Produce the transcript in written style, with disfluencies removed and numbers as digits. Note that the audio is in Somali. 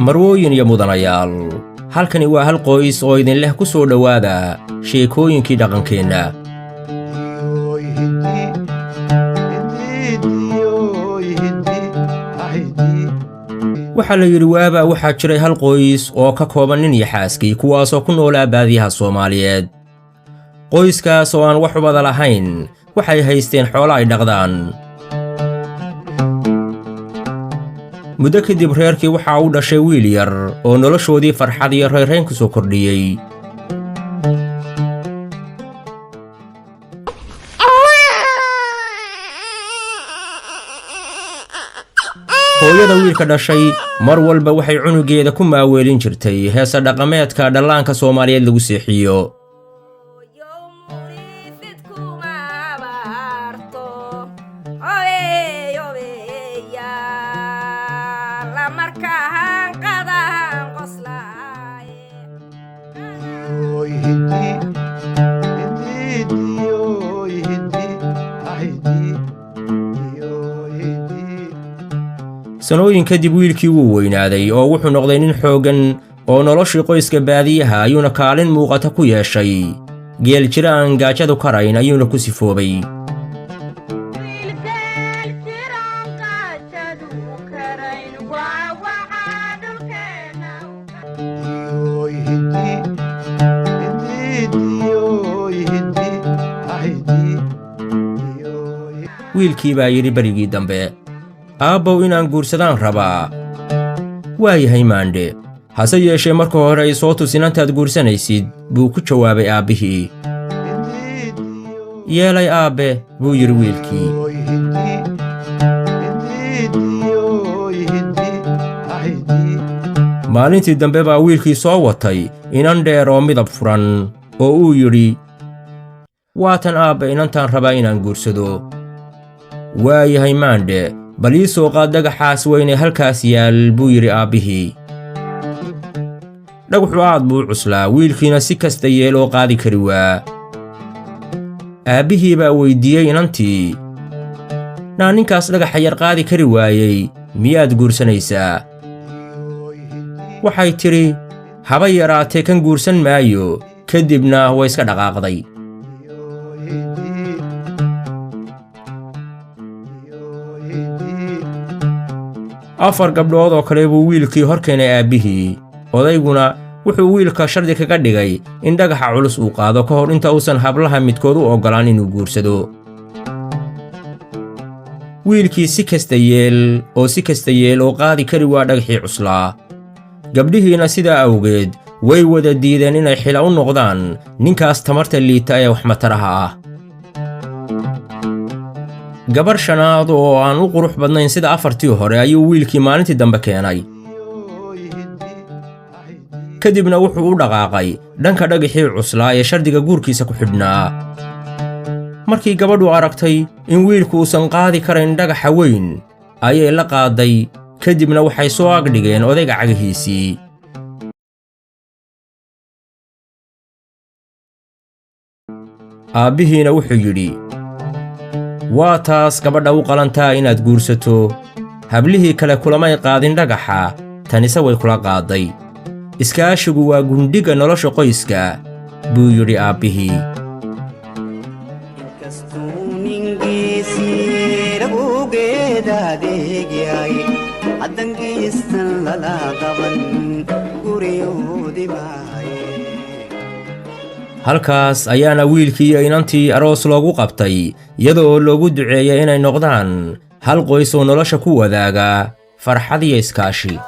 marwooyin iyo mudanayaal halkani waa hal qoys oo idin leh ku soo dhawaada sheekooyinkii dhaqankeenna waxaa la yidhi waaba waxaa jiray hal qoys oo ka kooban nin iyo xaaskii kuwaasoo ku noolaa baadiyaha Soomaaliyeed qoyskaas oo aan wax ubada lahayn waxay haysteen xoolo ay dhaqdaan muddo kadib reerkii waxaa u dhashay wiil yar oo noloshoodii farxad iyo reerayn ku soo kordhiyey hooyada wiilka dhashay mar walba waxay cunugeeda ku maaweelin jirtay heesa dhaqameedka dhallaanka Soomaaliyeed lagu seexiyo sanooyin kadib wiilkii wuu weynaaday oo wuxuu noqday nin xooggan oo noloshii qoyska baadiyaha ayuuna kaalin muuqata ku yeeshay geel jira aan gaajadu karayn ayuuna ku sifoobay wiilkii baa yidhi berigii dambe aabbow inaan guursadaan rabaa waa yahay maandhe hase yeeshee marka hore ay soo tusin intaad guursanaysid buu ku jawaabay aabbihii yeelay aabbe buu yidhi wiilkii maalintii dambe baa wiilkii soo watay inan dheer oo midab furan oo uu yidhi waatan aabbe inantaan rabaa inaan guursado waa yahay maandhe bal ii soo qaad dhagaxaas weyne halkaas yaal buu yidhi aabbihii dhagaxu aad buu cuslaa wiilkiina si kasta yeel oo qaadi kari waa aabbihii baa weyddiiyey inantii naa ninkaas dhagaxa yar qaadi kari waayey miyaad guursanaysaa waxay tidhi haba yaraatee kan guursan maayo kadibna way iska dhaqaaqday afar gabdhood oo kale buu wiilkii hor keenay aabbihii odayguna wuxuu wiilka shardi kaga dhigay in dhagaxa culus uu qaado ka hor inta uusan hablaha midkood u oggolaan inuu guursado wiilkii si kasta yeel oo qaadi kari waa dhagaxii cuslaa gabdhihiina sidaa awgeed way wada diideen inay xila u noqdaan ninkaas tamarta liita ee waxmataraha ah gabar shanaad oo aan u qurux badnayn sida afartii hore ayuu wiilkii maalintii dambe keenay kadibna wuxuu u dhaqaaqay dhanka dhagaxii cuslaa ee shardiga guurkiisa ku xidhnaa markii gabadhu aragtay in wiilku uusan qaadi karayn dhagaxa weyn ayay la qaaday kadibna waxay soo agdhigeen odayga cagihiisii aabbihiina wuxuu yidhi waa taas gabadha u qalantaa inaad guursato hablihii kale kulamay qaadin dhagaxa tanise way kula qaaday iskaashigu waa gundhiga nolosha qoyska buu yidhi aabbihii halkaas ayaana wiilkii iyo inantii aroos loogu qabtay iyadoo loogu duceeyay inay noqdaan hal qoys oo nolosha ku wadaaga farxad iyo iskaashi